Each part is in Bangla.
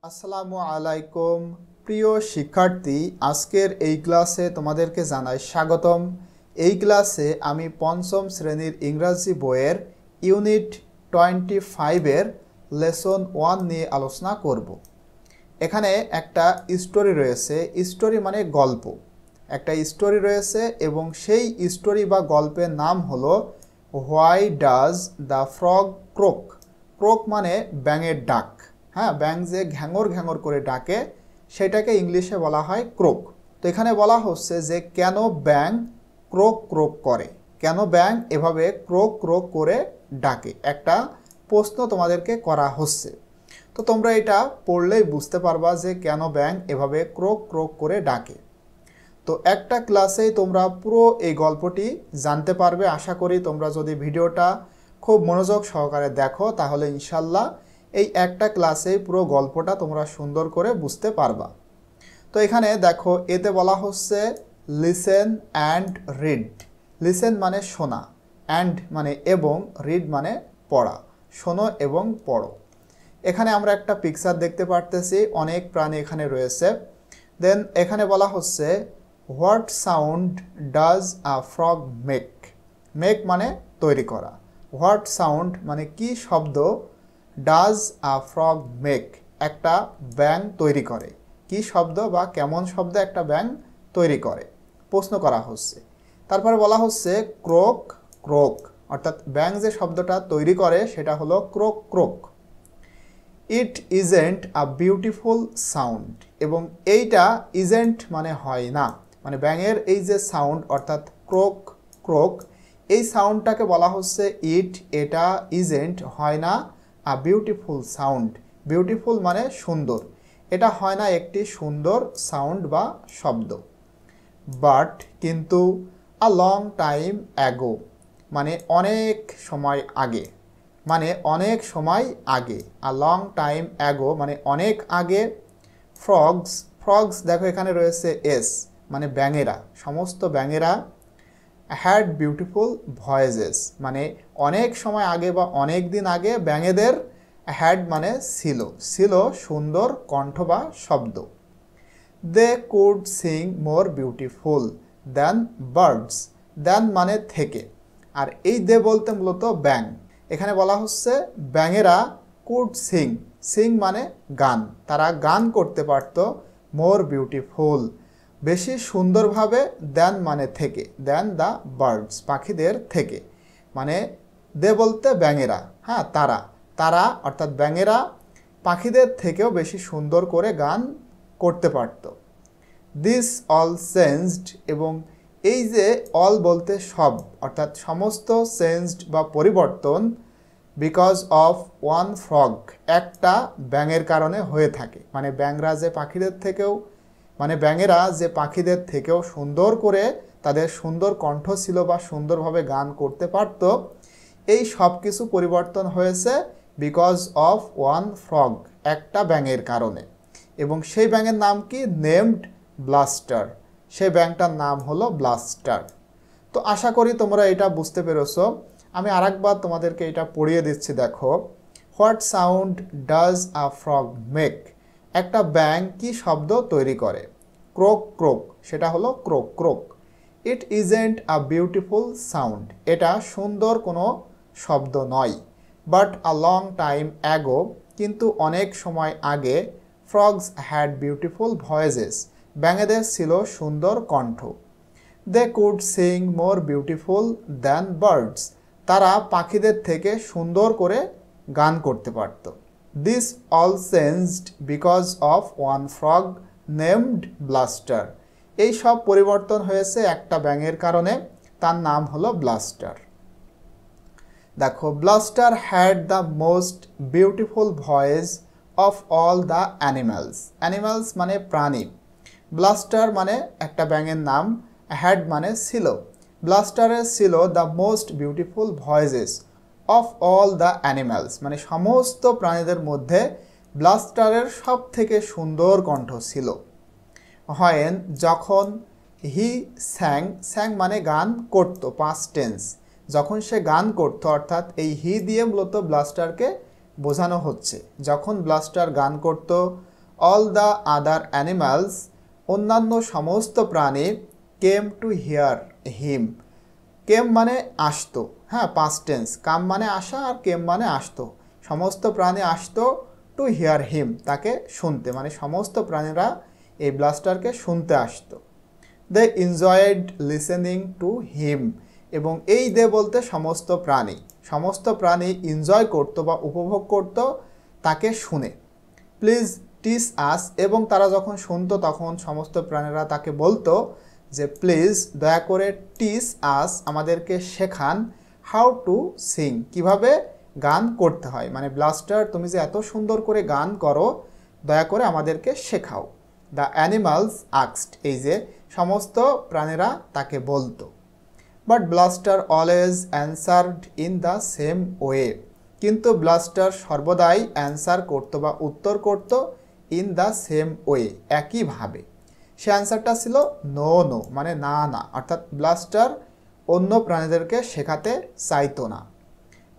আসসালামু আলাইকুম প্রিয় শিক্ষার্থী, আজকের এই ক্লাসে তোমাদেরকে জানাই স্বাগতম। এই ক্লাসে আমি পঞ্চম শ্রেণীর ইংরাজি বইয়ের ইউনিট 25-এর লেসন 1 নিয়ে আলোচনা করব। এখানে একটা স্টোরি রয়েছে। স্টোরি মানে গল্প। একটা স্টোরি রয়েছে এবং সেই স্টোরি বা গল্পের নাম হলো হোয়াই ডাজ দ্য ফ্রগ ক্রোক। ক্রোক মানে ব্যাঙের ডাক। হ্যাঁ, ব্যাঙ যে ঘ্যাঙর ঘ্যাঙর করে ডাকে সেটাকে ইংলিশে বলা হয় ক্রোক। তো এখানে বলা হচ্ছে যে কেন ব্যাঙ ক্রোক ক্রোক করে, কেন ব্যাঙ এভাবে ক্রোক ক্রোক করে ডাকে, একটা প্রশ্ন তোমাদেরকে করা হচ্ছে। তো তোমরা এটা পড়লেই বুঝতে পারবা যে কেন ব্যাঙ এভাবে ক্রোক ক্রোক করে ডাকে। তো একটা ক্লাসেই তোমরা পুরো এই গল্পটি জানতে পারবে। আশা করি তোমরা যদি ভিডিওটা খুব মনোযোগ সহকারে দেখো তাহলে ইনশাল্লাহ এই একটা ক্লাসেই পুরো গল্পটা তোমরা সুন্দর করে বুঝতে পারবা। তো এখানে দেখো, এতে বলা হচ্ছে লিসেন অ্যান্ড রিড। লিসেন মানে শোনা, অ্যান্ড মানে এবং, রিড মানে পড়া। শোনো এবং পড়ো। এখানে আমরা একটা পিকচার দেখতে পারতেছি, অনেক প্রাণী এখানে রয়েছে। দেন এখানে বলা হচ্ছে what sound does a frog make. Make মানে তৈরি করা। হোয়াট সাউন্ড মানে কি শব্দ, ডাজ আ ফ্রগ মেক একটা ব্যাঙ তৈরি করে। কি শব্দ বা কেমন শব্দ একটা ব্যাঙ তৈরি করে, প্রশ্ন করা হচ্ছে। তারপরে বলা হচ্ছে ক্রোক ক্রোক, অর্থাৎ ব্যাঙ যে শব্দটা তৈরি করে সেটা হলো croak croak. It isn't a beautiful sound, এবং এইটা ইজেন্ট মানে হয় না, মানে ব্যাঙের এই যে সাউন্ড অর্থাৎ ক্রোক ক্রোক, এই সাউন্ডটাকে বলা হচ্ছে ইট, এটা, ইজেন্ট হয় না, আ বিউটিফুল সাউন্ড। বিউটিফুল মানে সুন্দর, এটা হয় না একটি সুন্দর সাউন্ড বা শব্দ। বাট কিন্তু, আ লং টাইম অ্যাগো মানে অনেক সময় আগে, মানে অনেক সময় আগে। আ লং টাইম অ্যাগো মানে অনেক আগে। ফ্রগস, ফ্রগস দেখো এখানে রয়েছে এস, মানে ব্যাঙেরা, সমস্ত ব্যাঙেরা। হ্যাড বিউটিফুল ভয়েসেস মানে অনেক সময় আগে বা অনেক দিন আগে ব্যাঙেদের হ্যাড মানে ছিল, ছিল সুন্দর কণ্ঠ বা শব্দ। They could sing more beautiful than birds. Than মানে থেকে, আর এই দে বলতে মূলত ব্যাঙ। এখানে বলা হচ্ছে ব্যাঙেরা কুড সিং, সিং মানে গান, তারা গান করতে পারত, মোর বিউটিফুল বেশি সুন্দরভাবে, দ্যান মানে থেকে, দ্যান দ্য বার্ডস পাখিদের থেকে, মানে দে বলতে ব্যাঙেরা, হ্যাঁ তারা, তারা অর্থাৎ ব্যাঙেরা পাখিদের থেকেও বেশি সুন্দর করে গান করতে পারত। দিস অল চেঞ্জড, এবং এই যে অল বলতে সব, অর্থাৎ সমস্ত, চেঞ্জড বা পরিবর্তন, বিকজ অফ ওয়ান ফ্রগ একটা ব্যাঙের কারণে হয়ে থাকে। মানে ব্যাঙরা যে পাখিদের থেকেও, মানে ব্যাঙেরা যে পাখিদের থেকেও সুন্দর করে তাদের সুন্দর কণ্ঠ ছিল বা সুন্দরভাবে গান করতে পারত, এই সব কিছু পরিবর্তন হয়েছে বিকজ অফ ওয়ান ফ্রগ একটা ব্যাঙের কারণে। এবং সেই ব্যাঙের নাম কি, নেমড ব্লাস্টার। সেই ব্যাঙটার নাম হলো ব্লাস্টার। তো আশা করি তোমরা এটা বুঝতে পেরেছো। আমি আরেকবার তোমাদেরকে এটা পড়িয়ে দিচ্ছি, দেখো। What sound does a frog make, একটা ব্যাঙ কি শব্দ তৈরি করে, ক্রোক ক্রোক, সেটা হলো croak croak. It isn't a beautiful sound, এটা সুন্দর কোনো শব্দ নয়। But a long time ago, কিন্তু অনেক সময় আগে, ফ্রগস হ্যাড বিউটিফুল ভয়েসেস, ব্যাঙেদের ছিল সুন্দর কণ্ঠ। They could sing more beautiful than birds, তারা পাখিদের থেকে সুন্দর করে গান করতে পারত। This all changed because of one frog named Blaster, এই সব পরিবর্তন হয়েছে একটা ব্যাঙের কারণে, তার নাম হলো ব্লাস্টার। দেখো, Blaster had the most beautiful voice of all the animals. Animals মানে প্রাণী, ব্লাস্টার মানে একটা ব্যাঙের নাম, হ্যাড মানে ছিল, ব্লাস্টারের ছিল the most beautiful voices of all the animals মানে সমস্ত প্রাণীদের মধ্যে ব্লাস্টারের সব থেকে সুন্দর কণ্ঠ ছিল। হয়েন যখন, হি স্যাং, স্যাং মানে গান করতো, পাস্ট টেন্স, যখন সে গান করতো, অর্থাৎ এই হি দিয়ে মূলত ব্লাস্টারকে বোঝানো হচ্ছে। যখন ব্লাস্টার গান করতো অল দ্য আদার অ্যানিমালস, অন্যান্য সমস্ত প্রাণী, কেম টু হিয়ার হিম। কেম মানে আসতো, হ্যাঁ পাস্ট টেন্স, কাম মানে আসা আর কেম মানে আসতো। সমস্ত প্রাণী আসতো টু হিয়ার হিম, তাকে শুনতে, মানে সমস্ত প্রাণীরা এই ব্লাস্টারকে শুনতে আসতো। They enjoyed listening to him, এবং এই দে বলতে সমস্ত প্রাণী, সমস্ত প্রাণী এনজয় করতো বা উপভোগ করতো তাকে শুনে। প্লিজ টিচ আস, এবং তারা যখন শুনতো তখন সমস্ত প্রাণীরা তাকে বলতো যে প্লিজ দয়া করে টিচ আস, আমাদেরকে শেখান, হাউ টু সিং, কিভাবে গান করতে হয়, মানে ব্লাস্টার তুমি যে এত সুন্দর করে গান করো দয়া করে আমাদেরকে শেখাও। দ্য অ্যানিমালস আক্সড, এই যে সমস্ত প্রাণীরা তাকে বলতো। But blaster always answered in the same way, কিন্তু ব্লাস্টার সর্বদাই অ্যান্সার করতো বা উত্তর করতো ইন দ্য সেম ওয়ে, একইভাবে। সে অ্যান্সারটা ছিল নো নো, মানে না না, অর্থাৎ ব্লাস্টার অন্য প্রাণীদেরকে শেখাতে চাইতো না।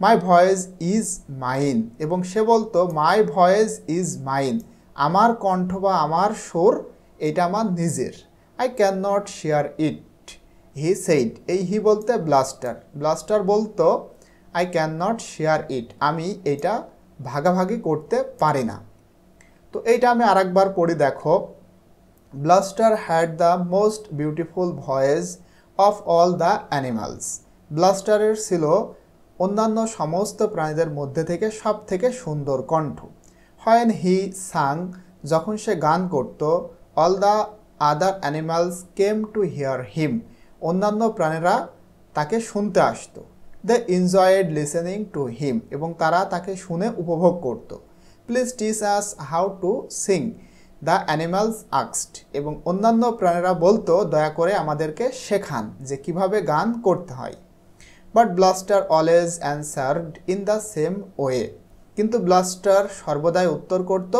মাই ভয়েস ইজ মাইন, এবং সে বলতো মাই ভয়েস ইজ মাইন, আমার কণ্ঠ বা আমার সুর এটা আমার নিজের। I can not share it, he said, এই হি বলতে ব্লাস্টার, ব্লাস্টার বলতো I can not share it, আমি এটা ভাগাভাগি করতে পারি না। তো এইটা আমি আরেকবার পড়ি, দেখো। Blaster had the most beautiful voice of all the animals, ব্লাস্টারের ছিল অন্যান্য সমস্ত প্রাণীদের মধ্যে থেকে সব থেকে সুন্দর কণ্ঠ। হোয়েন হি সাং, যখন সে গান করত, all the other animals came to hear him, অন্যান্য প্রাণীরা তাকে শুনতে আসতো। They enjoyed listening to him, এবং তারা তাকে শুনে উপভোগ করত। Please teach us how to sing, the animals আক্সড, এবং অন্যান্য প্রাণীরা বলতো দয়া করে আমাদেরকে শেখান যে কিভাবে গান করতে হয়। But blaster always answered in the same way, কিন্তু ব্লাস্টার সর্বদাই উত্তর করত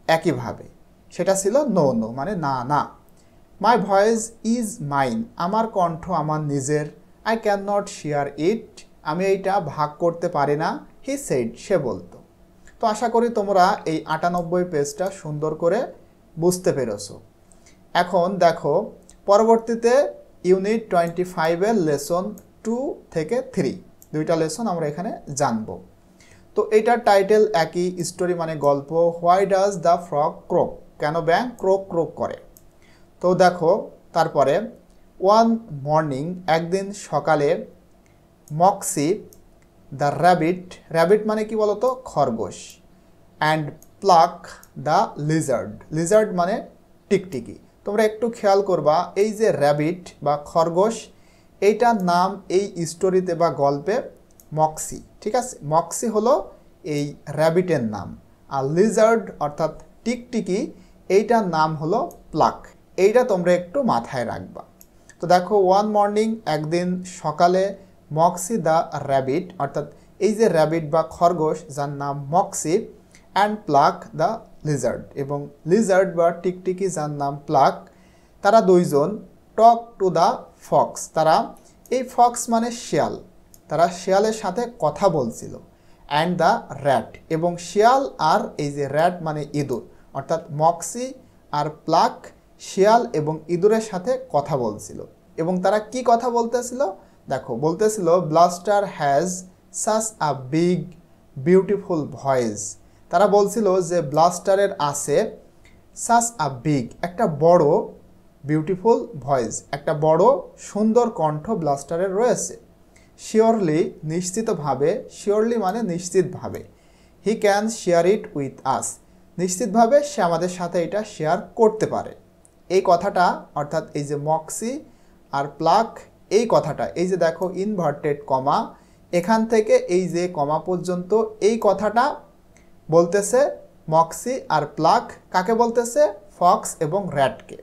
একইভাবে, সেটা ছিল নো নো, মানে না না। মাই ভয়েস ইজ মাইন, আমার কণ্ঠ আমার নিজের। I can not share it, আমি এইটা ভাগ করতে পারি না। হি সেড, সে বলতো। তো আশা করি তোমরা এই 98 পেজটা সুন্দর করে বুঝতে পেরেছো। এখন দেখো পরবর্তীতে ইউনিট 25-এর লেসন 2 থেকে 3, দুইটা লেসন আমরা এখানে জানব। তো এইটার টাইটেল একই, স্টোরি মানে গল্প। হোয়াই ডাজ দ্য ফ্রগ ক্রোক, কেন ব্যাঙ ক্রোক ক্রোক করে। তো দেখো তারপরে ওয়ান মর্নিং, একদিন সকালে, মক্সি দ্য র্যাবিট, র্যাবিট মানে কি বলতো খরগোশ, and Pluck the lizard, lizard মানে টিকটিকি। তোমরা একটু খেয়াল করবা এই যে র্যাবিট বা খরগোশ, এইটার নাম এই স্টোরিতে বা গল্পে মক্সি, ঠিক আছে। মক্সি হলো এই র্যাবিটের নাম, আর লিজার্ড অর্থাৎ টিকটিকি এইটার নাম হলো প্লাক। এইটা তোমরা একটু মাথায় রাখবা। তো দেখো ওয়ান মর্নিং, একদিন সকালে, মক্সি দ্য র্যাবিট, অর্থাৎ এই যে র্যাবিট বা খরগোশ যার নাম Moxie, and Pluck the lizard, এবং লিজার্ড বা টিকটিকি যার নাম প্লাক, তারা দুইজন টক টু দ্য ফক্স, তারা এই ফক্স মানে শিয়াল, তারা শিয়ালের সাথে কথা বলছিল। অ্যান্ড দ্য র্যাট, এবং শিয়াল আর এই যে র্যাট মানে ইঁদুর, অর্থাৎ মক্সি আর প্লাক শিয়াল এবং ইঁদুরের সাথে কথা বলছিল। এবং তারা কি কথা বলতেছিল দেখো, বলতেছিল Blaster has such a big beautiful voice, তারা বলছিল যে ব্লাস্টারের আছে সাচ আ বিগ, একটা বড় বিউটিফুল ভয়েস, একটা বড় সুন্দর কণ্ঠ ব্লাস্টারের রয়েছে। শিওরলি, নিশ্চিতভাবে, শিওরলি মানে নিশ্চিতভাবে, he can share it with আস, নিশ্চিতভাবে সে আমাদের সাথে এটা শেয়ার করতে পারে। এই কথাটা অর্থাৎ এই যে মক্সি আর প্লাক, এই কথাটা এই যে দেখো ইনভার্টেড কমা, এখান থেকে এই যে কমা পর্যন্ত এই কথাটা বলতেছে মক্সি আর প্লাক, কাকে বলতেছে ফক্স এবং র্যাটকে।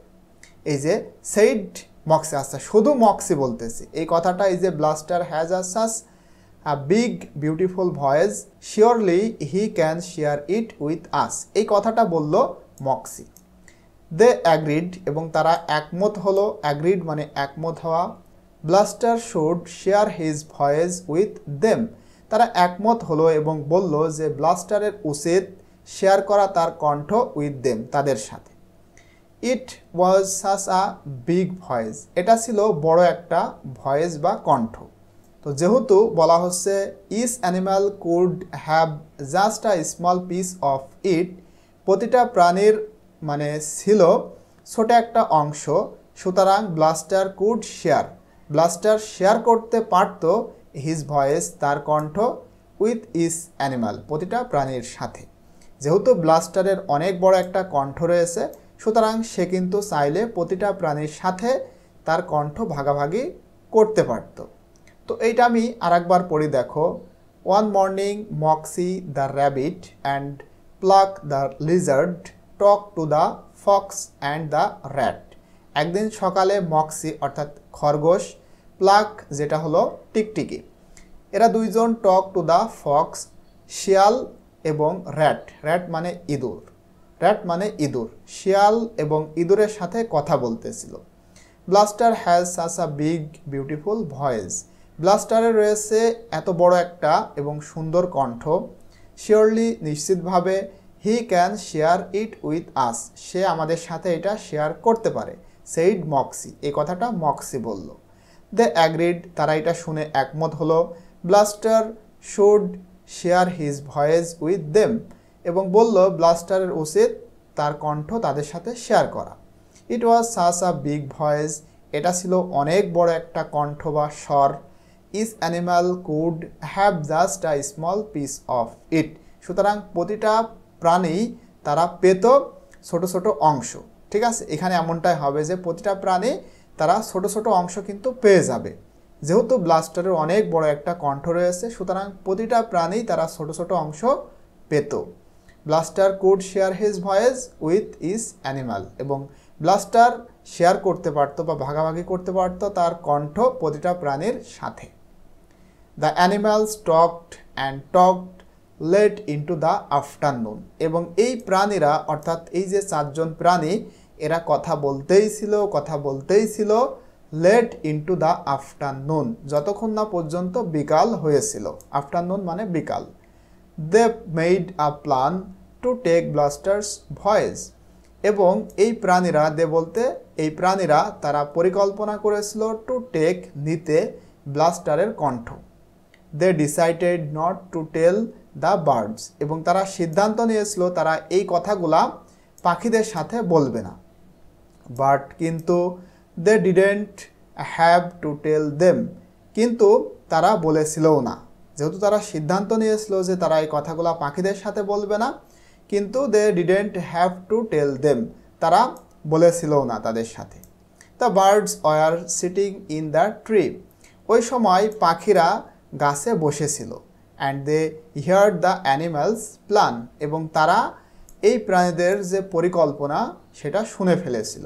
এই যে সেইড মক্সি, আচ্ছা শুধু মক্সি বলতেছি এই কথাটা, এই যে blaster has a such a big beautiful voice, surely he can share it with আস, এই কথাটা বলল মক্সি। দে অ্যাগ্রিড, এবং তারা একমত হলো, অ্যাগ্রিড মানে একমত হওয়া। Blaster should share his voice with them, তারা একমত হলো এবং বলল যে ব্লাস্টারের উচিত শেয়ার করা তার কণ্ঠ উইথ দেম, তাদের সাথে। It was such a big voice, এটা ছিল বড় একটা ভয়েস বা কণ্ঠ। তো যেহেতু বলা হচ্ছে each animal could have just a small piece of it, প্রতিটা প্রাণীর মানে ছিল ছোট একটা অংশ, সুতরাং ব্লাস্টার কুড শেয়ার, ব্লাস্টার শেয়ার করতে পারত হিজ ভয়েস, তার কণ্ঠ উইথ ইস অ্যানিমাল, প্রতিটা প্রাণীর সাথে। যেহেতু ব্লাস্টারের অনেক বড় একটা কণ্ঠ রয়েছে, সুতরাং সে কিন্তু চাইলে প্রতিটা প্রাণীর সাথে তার কণ্ঠ ভাগাভাগি করতে পারত। তো এইটা আমি আরেকবার পড়ি, দেখো। One morning Moxie the rabbit and Pluck the lizard talk to the fox and the rat. একদিন সকালে মক্সি অর্থাৎ খরগোশ, প্লাক যেটা হলো টিকটিকি, এরা দুইজন টক টু দ্য ফক্স, শিয়াল এবং র্যাট, র্যাট মানে ইঁদুর, র্যাট মানে ইঁদুর, শিয়াল এবং ইঁদুরের সাথে কথা বলতেছিল। Blaster has such a big beautiful voice, ব্লাস্টারের রয়েছে এত বড় একটা এবং সুন্দর কণ্ঠ। শিওরলি নিশ্চিতভাবে, he can share it with us, সে আমাদের সাথে এটা শেয়ার করতে পারে। সেইড মক্সি, এই কথাটা মক্সি বলল। দে অ্যাগ্রিড, তারা এটা শুনে একমত হলো। Blaster should share his voice with them, এবং বলল ব্লাস্টারের উচিত তার কণ্ঠ তাদের সাথে শেয়ার করা। It was such a big voice, এটা ছিল অনেক বড় একটা কণ্ঠ বা স্বর। Each animal could have just a small piece of it, সুতরাং প্রতিটা প্রাণী তারা পেত ছোট ছোট অংশ। ঠিক আছে, এখানে এমনটাই হবে যে প্রতিটা প্রাণী তারা ছোট ছোট অংশ কিন্তু পেয়ে যাবে। যেহেতু ব্লাস্টারের অনেক বড় একটা কণ্ঠ রয়েছে, সুতরাং প্রতিটা প্রাণী তারা ছোট ছোট অংশ পেত। Blaster could share his voice with is animal, এবং ব্লাস্টার শেয়ার করতে পারত বা ভাগাভাগি করতে পারত তার কণ্ঠ প্রতিটা প্রাণীর সাথে। The animals talked and talked late into the afternoon, এবং এই প্রাণীরা অর্থাৎ এই যে চারজন প্রাণী, এরা কথা বলতেই ছিল লেট ইনটু দ্য আফটারনুন, যতক্ষণ না পর্যন্ত বিকাল হয়েছিল। আফটারনুন মানে বিকাল। They made a plan to take Blaster's voice, এবং এই প্রাণীরা, দে বলতে এই প্রাণীরা, তারা পরিকল্পনা করেছিল টু টেক নিতে ব্লাস্টারের কণ্ঠ। They decided not to tell the birds, এবং তারা সিদ্ধান্ত নিয়েছিল তারা এই কথাগুলা পাখিদের সাথে বলবে না। বাট কিন্তু they didn't have to tell them, কিন্তু তারা বলেছিলও না। যেহেতু তারা সিদ্ধান্ত নিয়েছিল যে তারা এই কথাগুলা পাখিদের সাথে বলবে না, কিন্তু they didn't have to tell them, তারা বলেছিলও না তাদের সাথে। The birds were sitting in the tree, ওই সময় পাখিরা গাছে বসেছিল। And they heard the animals plan, এবং তারা এই প্রাণীদের যে পরিকল্পনা সেটা শুনে ফেলেছিল।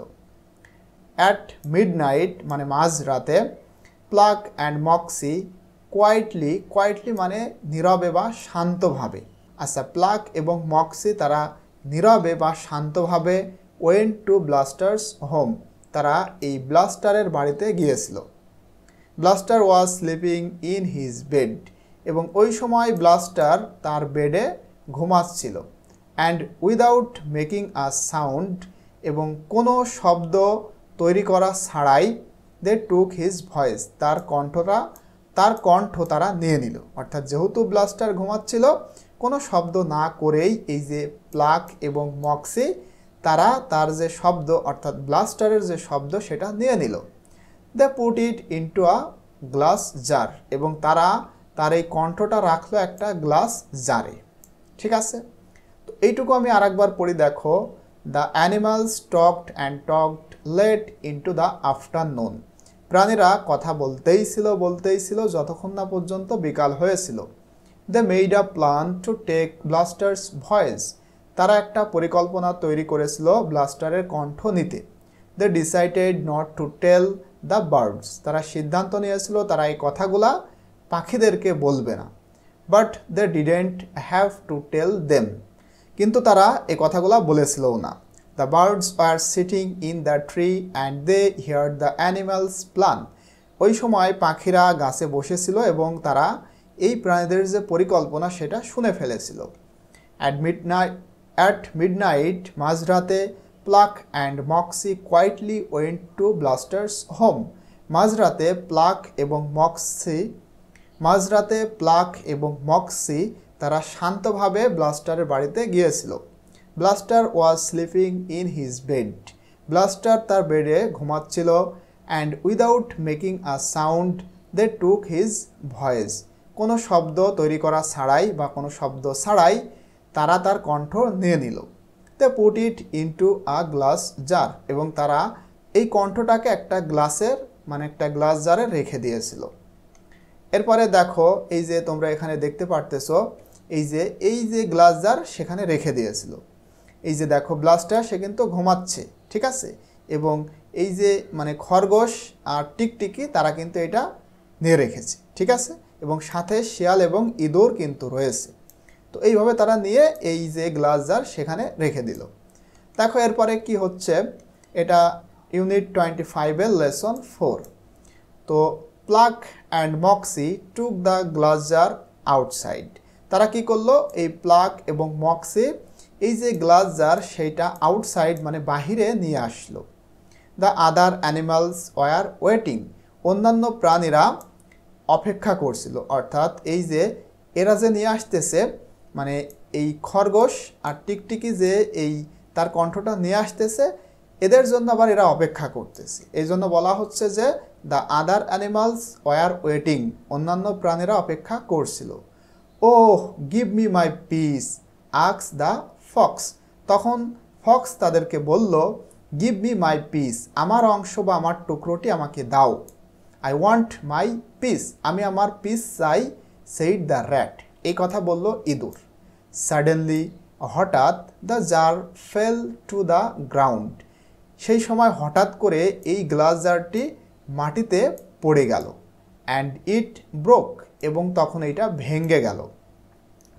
অ্যাট মিডনাইট মানে মাঝরাতে, প্লাক অ্যান্ড মক্সি কোয়াইটলি মানে নীরবে বা শান্তভাবে। আচ্ছা, প্লাক এবং মক্সি তারা নীরবে বা শান্তভাবে ওয়েন্ট টু ব্লাস্টার্স হোম, তারা এই ব্লাস্টারের বাড়িতে গিয়েছিল। Blaster was sleeping in his bed, এবং ওই সময় ব্লাস্টার তার বেডে ঘুমাচ্ছিল। And without making a sound, এবং কোনো শব্দ তৈরি করা ছাড়াই, দে টুক হিজ ভয়েস, তার কণ্ঠ তারা নিয়ে নিল। অর্থাৎ যেহেতু ব্লাস্টার ঘুমাচ্ছিল, কোনো শব্দ না করেই এই যে প্লাক এবং মক্সি তারা তার যে শব্দ অর্থাৎ ব্লাস্টারের যে শব্দ সেটা নিয়ে নিল। They put it into a glass jar, এবং তারা তার এই কণ্ঠটা রাখলো একটা গ্লাস জারে। ঠিক আছে, তো এইটুকু আমি আরেকবার পড়ি, দেখো। The animals talked and talked late into the afternoon, প্রাণীরা কথা বলতেই ছিল যতক্ষণ না পর্যন্ত বিকাল হয়েছিল। They made a plan to take Blaster's voice, তারা একটা পরিকল্পনা তৈরি করেছিল ব্লাস্টারের কণ্ঠ নিতে। They decided not to tell the birds, তারা সিদ্ধান্ত নিয়েছিল তারা এই কথাগুলা পাখিদেরকে বলবে না। But they didn't have to tell them, কিন্তু তারা এই কথাগুলা বলেছিলও না। The birds were sitting in the tree and they heard the animals plan, ওই সময় পাখিরা গাছে বসেছিল এবং তারা এই প্রাণীদের যে পরিকল্পনা সেটা শুনে ফেলেছিল। At midnight, মাঝরাতে Pluck and Moxie quietly went to Blaster's home. মাঝরাতে প্লাক এবং মক্সি তারা শান্তভাবে ব্লাস্টারের বাড়িতে গিয়েছিল। Blaster was sleeping in his bed. Blaster তার বেডে ঘুমাচ্ছিল। And without making a sound they took his voice. কোনো শব্দ তৈরি করা ছাড়াই বা কোনো শব্দ ছাড়াই তারা তার কণ্ঠ নিয়ে নিল। They put it into a glass jar. এবং তারা এই কণ্ঠটাকে একটা গ্লাস জারে রেখে দিয়েছিল। এরপরে দেখো এই যে তোমরা এখানে দেখতে পারতেছো এই যে গ্লাস জার সেখানে রেখে দিয়েছিল। এই যে দেখো ব্লাস্টার সে কিন্তু ঘুমাচ্ছে, ঠিক আছে, এবং এই যে খরগোশ আর টিকটিকি তারা কিন্তু এটা নিয়ে রেখেছে, ঠিক আছে, এবং সাথে শিয়াল এবং ইঁদুর কিন্তু রয়েছে। তো এইভাবে তারা নিয়ে এই যে গ্লাস জার সেখানে রেখে দিল। দেখো এরপরে কি হচ্ছে, এটা ইউনিট 25-এর লেসন 4। তো Pluck and Moxie took the glass jar outside. তারা কি করলো, এই প্লাক এবং মক্সি এই যে গ্লাস জার সেইটা আউটসাইড বাহিরে নিয়ে আসলো। The other animals were waiting. অন্যান্য প্রাণীরা অপেক্ষা করছিল, অর্থাৎ এই যে এরা যে নিয়ে আসতেছে এই খরগোশ আর টিকটিকি যে এই তার কণ্ঠটা নিয়ে আসতেছে, এদের জন্য আবার এরা অপেক্ষা করতেছে। এই জন্য বলা হচ্ছে যে the other animals were waiting. অন্যান্য প্রাণীরা অপেক্ষা করছিল। Oh give me my piece asked the fox. তখন ফক্স তাদেরকে বলল, গিভ মি মাই পিস, আমার অংশ বা আমার টুকরোটি আমাকে দাও। আই ওয়ান্ট মাই পিস, আমি আমার পিস চাই। সেইড দ্য র্যাট, এই কথা বলল ইঁদুর। সাডেনলি, হঠাৎ, the jar fell to the ground. সেই সময় হঠাৎ করে এই গ্লাস জারটি মাটিতে পড়ে গেল। অ্যান্ড ইট ব্রোক, এবং তখন এটা ভেঙে গেল।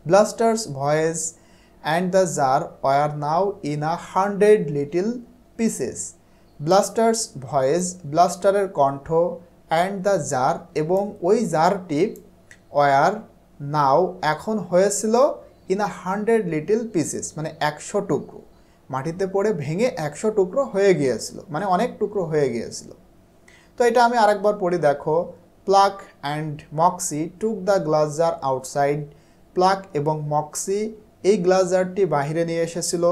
Blaster's voice and the jar were now in 100 little pieces. Blaster's voice, ব্লাস্টারের কণ্ঠ, অ্যান্ড দ্য জার, এবং ওই জারটি ওয়ার নাও এখন হয়েছিল ইন 100 লিটল পিসেস 100 টুকরো। মাটিতে পড়ে ভেঙে 100 টুকরো হয়ে গিয়েছিল, অনেক টুকরো হয়ে গিয়েছিল। তো এটা আমি আরেকবার পড়ি, দেখো। Pluck and Moxie took the glass jar outside. Pluck এবং মক্সি এই গ্লাস জারটি বাহিরে নিয়ে এসেছিল।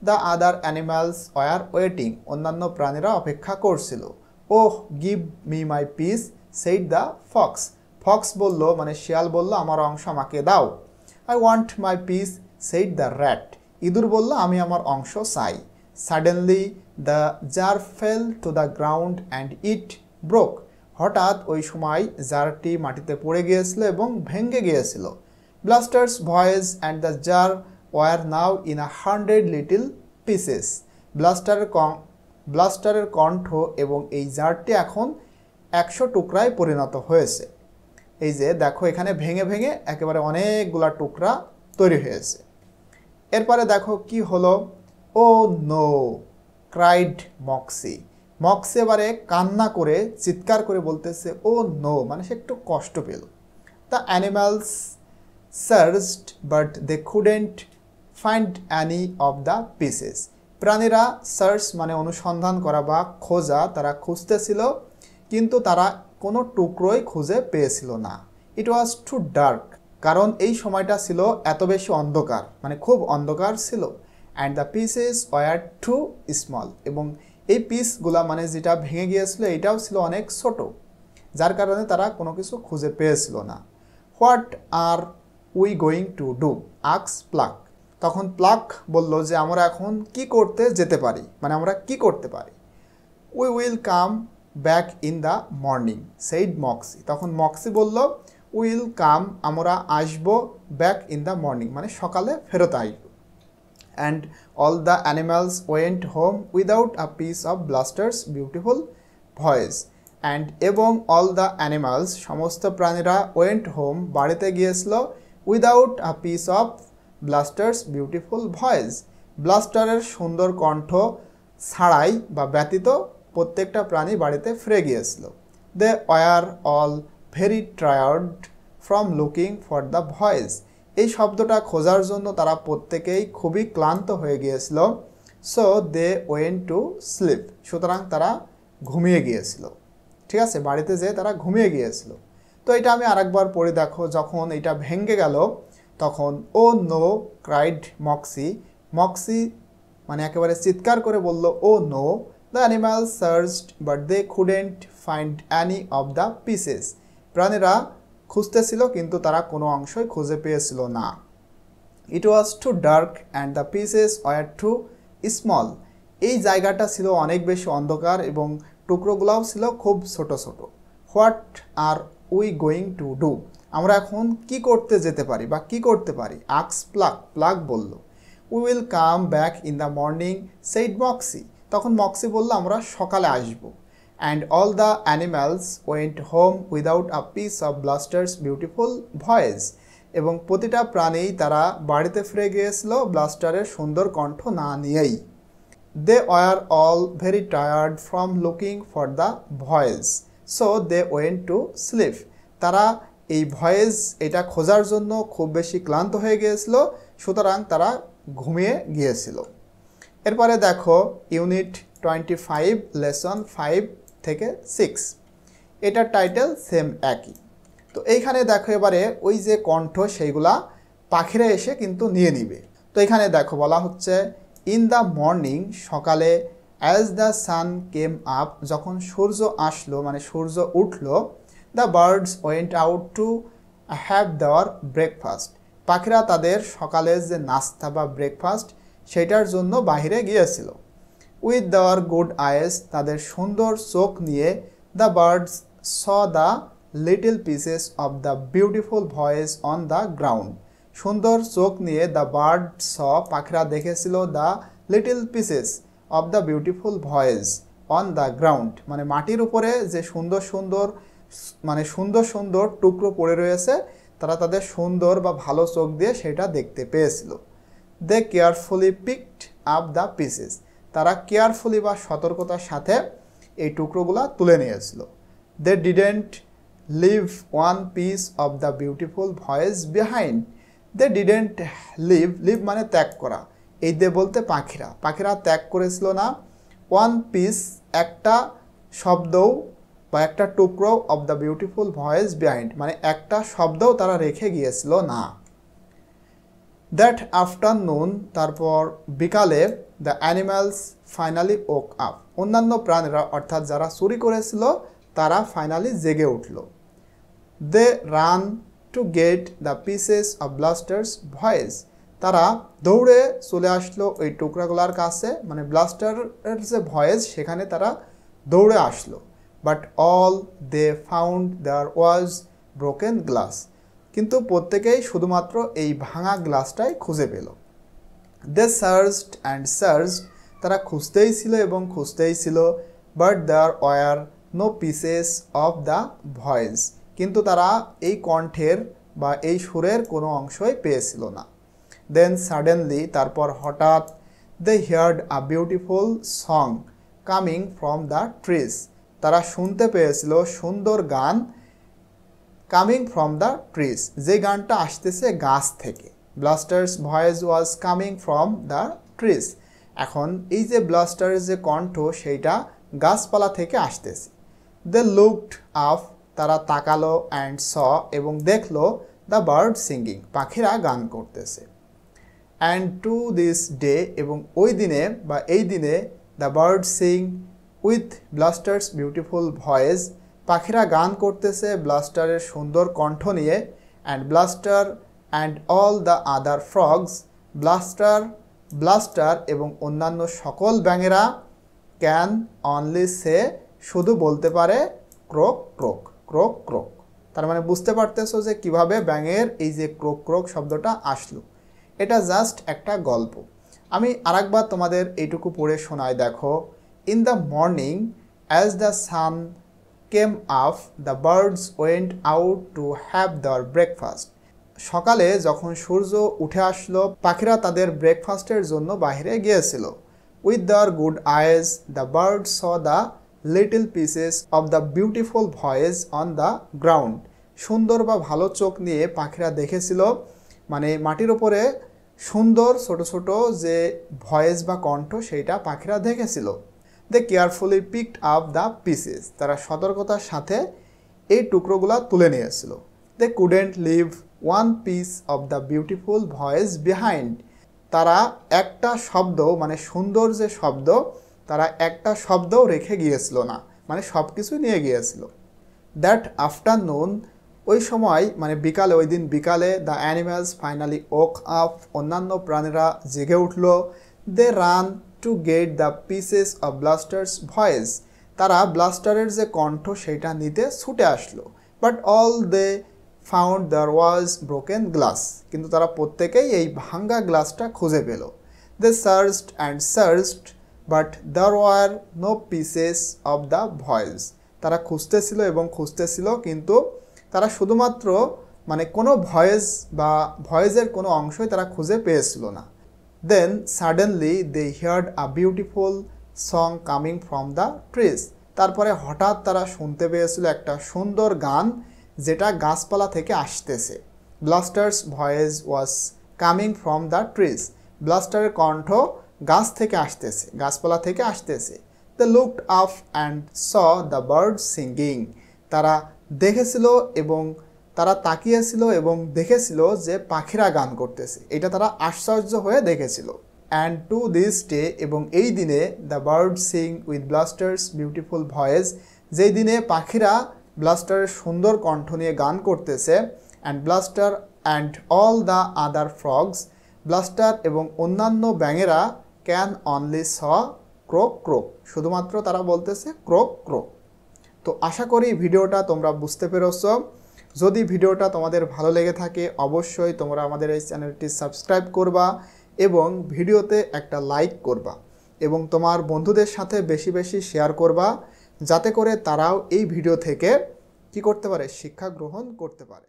The other animals were waiting, অন্যান্য প্রাণীরা অপেক্ষা করছিল। Oh give me my piece said the fox. Fox বলল শিয়াল বলল, আমার অংশ আমাকে দাও। I want my piece said the rat. ইঁদুর বলল, আমি আমার অংশ চাই। Suddenly the jar fell to the ground and it broke. হঠাৎ ওই সময় জারটি মাটিতে পড়ে গিয়েছিল এবং ভেঙে গিয়েছিল। Blaster's voice and the jar were now in 100 little pieces. ব্লাস্টারের কণ্ঠ এবং এই জারটি এখন 100 টুকরায় পরিণত হয়েছে। এই যে দেখো এখানে ভেঙে ভেঙে একেবারে অনেকগুলা টুকরা তৈরি হয়েছে। এরপরে দেখো কি হলো, ও নো ক্রাইড মক্সি। মক্সি এবারে কান্না করে চিৎকার করে বলতেছে, ও নো, সে একটু কষ্ট পেল। The animals searched but they couldn't find any of the pieces. প্রাণীরা সার্চ অনুসন্ধান করা বা খোঁজা, তারা খুঁজতেছিল কিন্তু তারা কোনো টুকরোই খুঁজে পেয়েছিল না। ইট ওয়াজ টু ডার্ক, কারণ এই সময়টা ছিল এত বেশি অন্ধকার, খুব অন্ধকার ছিল। And the pieces were too small, এবং এই পিসগুলা যেটা ভেঙে গিয়েছিল এটাও ছিল অনেক ছোট, যার কারণে তারা কোনো কিছু খুঁজে পেয়েছিল না। What are we going to do asked Pluck. তখন প্লাক বলল যে আমরা এখন কি করতে যেতে পারি, আমরা কি করতে পারি। We will come back in the morning said Moxie. তখন মক্সি বলল, উইল কাম, আমরা আসব, ব্যাক ইন দ্য মর্নিং সকালে ফেরত আসব। And all the animals went home without a piece of Blaster's beautiful voice. And এবং অল দ্য অ্যানিমালস, সমস্ত প্রাণীরা, ওয়েন্ট হোম, বাড়িতে গিয়েছিল, without a piece of Blaster's beautiful voice, ব্লাস্টারের সুন্দর কণ্ঠ ছাড়াই বা ব্যতীত প্রত্যেকটা প্রাণী বাড়িতে ফিরে গিয়েছিল। They were all very tired from looking for the voice. এই শব্দটা খোঁজার জন্য তারা প্রত্যেকেই খুবই ক্লান্ত হয়ে গিয়েছিল। So they went to sleep, সুতরাং তারা ঘুমিয়ে গিয়েছিল। ঠিক আছে, বাড়িতে যেয়ে তারা ঘুমিয়ে গিয়েছিল। তো এটা আমি আরেকবার পড়ে দেখো, যখন এটা ভেঙে গেল তখন oh no cried Moxie, Moxie মানে একেবারে চিৎকার করে বলল oh no, the animal searched but they couldn't find any of the pieces, প্রাণীরা খুঁজতেছিল কিন্তু তারা কোনো অংশই খুঁজে পেয়েছিল না। It was too dark and the pieces were too small, এই জায়গাটা ছিল অনেক বেশি অন্ধকার এবং টুকরোগুলোও ছিল খুব ছোট ছোট। What are we going to do, আমরা এখন কি করতে যেতে পারি বা কি করতে পারি? আক্স প্লাগ, প্লাগ বলল। We will come back in the morning said Moxie, তখন মক্সি বলল আমরা সকালে আসবো। And all the animals went home without a piece of Blaster's beautiful voice, এবং প্রতিটা প্রাণীই তারা বাড়িতে ফিরে গিয়েছিল ব্লাস্টারের সুন্দর কণ্ঠ না নিয়েই। They were all very tired from looking for the voice, so they went to sleep, তারা এই ভয়েস এটা খোঁজার জন্য খুব বেশি ক্লান্ত হয়ে গিয়েছিল, সুতরাং তারা ঘুমিয়ে গিয়েছিল। এরপরে দেখো ইউনিট 25 লেসন 5 থেকে 6, এটার টাইটেল সেম একই। তো এইখানে দেখো এবারে ওই যে কণ্ঠ সেইগুলা পাখিরা এসে কিন্তু নিয়ে নিবে। তো এখানে দেখো বলা হচ্ছে ইন দ্য মর্নিং, সকালে, as the sun came up, যখন সূর্য আসলো মানে সূর্য উঠলো, the birds went out to have দেওয়ার ব্রেকফাস্ট, পাখিরা তাদের সকালের যে নাস্তা বা ব্রেকফাস্ট সেটার জন্য বাহিরে গিয়েছিল। উইথ দেওয়ার গুড আইস, তাদের সুন্দর চোখ নিয়ে, the birds saw the little pieces of the beautiful voice on the ground, সুন্দর চোখ নিয়ে দ্য বার্ড স, পাখিরা দেখেছিল the little pieces of the beautiful voice on the ground, মানে মাটির উপরে যে সুন্দর সুন্দর মানে সুন্দর সুন্দর টুকরো পড়ে রয়েছে, তারা তাদের সুন্দর বা ভালো চোখ দিয়ে সেটা দেখতে পেয়েছিল। They carefully picked up the pieces, তারা কেয়ারফুলি বা সতর্কতার সাথে এই টুকরোগুলা তুলে নিয়েছিল। They didn't leave one piece of the beautiful voice behind, they didn't leave, leave মানে ত্যাগ করা, এই দে বলতে পাখিরা, পাখিরা ত্যাগ করেছিল না ওয়ান পিস, একটা শব্দও বা একটা টুকরো of the beautiful voice behind, মানে একটা শব্দও তারা রেখে গিয়েছিল না। দ্যাট আফটারনুন, তারপর বিকালে, the animals finally woke up, অন্যান্য প্রাণীরা অর্থাৎ যারা চুরি করেছিল তারা ফাইনালি জেগে উঠল। They ran to get the pieces of Blaster's voice, তারা দৌড়ে চলে আসলো ওই টুকরাগুলার কাছে, মানে ব্লাস্টারের যে ভয়েস সেখানে তারা দৌড়ে আসলো। But all they found there was broken glass, কিন্তু প্রত্যেকেই শুধুমাত্র এই ভাঙা গ্লাসটাই খুঁজে পেল। দে সার্চড অ্যান্ড সার্চড, তারা খুঁজতেই ছিল এবং খুঁজতেই ছিল। But there were no pieces of the voice, কিন্তু তারা এই কণ্ঠের বা এই সুরের কোনো অংশই পেয়েছিল না। দেন সাডেনলি, তারপর হঠাৎ, they heard a beautiful song coming from the trees, তারা শুনতে পেয়েছিল সুন্দর গান, কামিং ফ্রম দ্য ট্রিজ, যে গানটা আসতেছে গাছ থেকে। Blasters voice was coming from the trees, এখন এই যে ব্লাস্টারের যে কণ্ঠ সেইটা গাছপালা থেকে আসতেছে। দে লুকড আপ, তারা তাকালো, অ্যান্ড স, এবং দেখলো দ্য বার্ড সিঙ্গিং, পাখিরা গান করতেছে। অ্যান্ড টু দিস ডে, এবং ওই দিনে বা এই দিনে, the bird Singh with Blasters beautiful voice, পাখিরা গান করতেছে ব্লাস্টারের সুন্দর কণ্ঠ নিয়ে। And blaster and all the other frogs, blaster এবং অন্যান্য সকল ব্যাঙেরা, ক্যান অনলি সে, শুধু বলতে পারে ক্রোক ক্রোক, ক্রোক ক্রোক। তার মানে বুঝতে পারতেছো যে কিভাবে ব্যাঙের এই যে ক্রোক ক্রোক শব্দটা আসলো। এটা জাস্ট একটা গল্প। আমি আরেকবার তোমাদের এইটুকু পড়ে শোনাই, দেখো। In the morning as the sun came up, the birds went out to have their breakfast, সকালে যখন সূর্য উঠে আসলো পাখিরা তাদের ব্রেকফাস্টের জন্য বাইরে গিয়েছিল। With their good eyes, the birds saw the little pieces of the beautiful voice on the ground, সুন্দর বা ভালো চোখ নিয়ে পাখিরা দেখেছিল মানে মাটির উপরে সুন্দর ছোট ছোট যে ভয়েস বা কণ্ঠ সেইটা পাখিরা দেখেছিল। They carefully picked up the pieces, তারা সতর্কতার সাথে এই টুকরোগুলা তুলে নিয়েছিল। They couldn't leave one piece of the beautiful voice behind, তারা একটা শব্দ মানে সুন্দর যে শব্দ তারা একটা শব্দও রেখে গিয়েছিল না, মানে সব কিছুই নিয়ে গিয়েছিল। দ্যাট আফটারনুন, ওই সময় মানে বিকালে, ওই দিন বিকালে the animals finally woke up, অন্যান্য প্রাণীরা জেগে উঠল। They ran to get the pieces of Blaster's voice, তারা ব্লাস্টারের যে কণ্ঠ সেটা নিতে ছুটে আসলো। But all they found there was broken glass, কিন্তু তারা প্রত্যেকেই এই ভাঙ্গা গ্লাসটা খুঁজে পেল। They searched and searched but there were no pieces of the voice, তারা খুঁজতেছিল এবং খুঁজতেছিল, কিন্তু তারা শুধুমাত্র মানে কোনো ভয়েস বা ভয়েসের কোনো অংশই তারা খুঁজে পেয়েছিল না। Then suddenly they heard a beautiful song coming from the trees, তারপরে হঠাৎ তারা শুনতে পেয়েছিল একটা সুন্দর গান যেটা গাছপালা থেকে আসতেছে। Blaster's voice was coming from the trees, ব্লাস্টারের কণ্ঠ গাছ থেকে আসতেছে, গাছপালা থেকে আসতেছে। They looked up and saw the bird singing, তারা দেখেছিল এবং তারা তাকিয়েছিল এবং দেখেছিল যে পাখিরা গান করতেছে, এটা তারা আশ্চর্য হয়ে দেখেছিল। অ্যান্ড টু দিস ডে, এবং এই দিনে the bird Singh with Blasters beautiful voice, যেই দিনে পাখিরা ব্লাস্টারের সুন্দর কণ্ঠ নিয়ে গান করতেছে। And blaster and all the other frogs, blaster এবং অন্যান্য ব্যাঙেরা ক্যান অনলি স ক্রোক ক্রোক, শুধুমাত্র তারা বলতেছে ক্রোক ক্রোক। তো আশা করি ভিডিওটা তোমরা বুঝতে পেরেছ। যদি ভিডিওটা তোমাদের ভালো লেগে থাকে অবশ্যই তোমরা আমাদের এই চ্যানেলটি সাবস্ক্রাইব করবা এবং ভিডিওতে একটা লাইক করবা এবং তোমার বন্ধুদের সাথে বেশি বেশি শেয়ার করবা, যাতে করে তারাও এই ভিডিও থেকে কি করতে পারে, শিক্ষা গ্রহণ করতে পারে।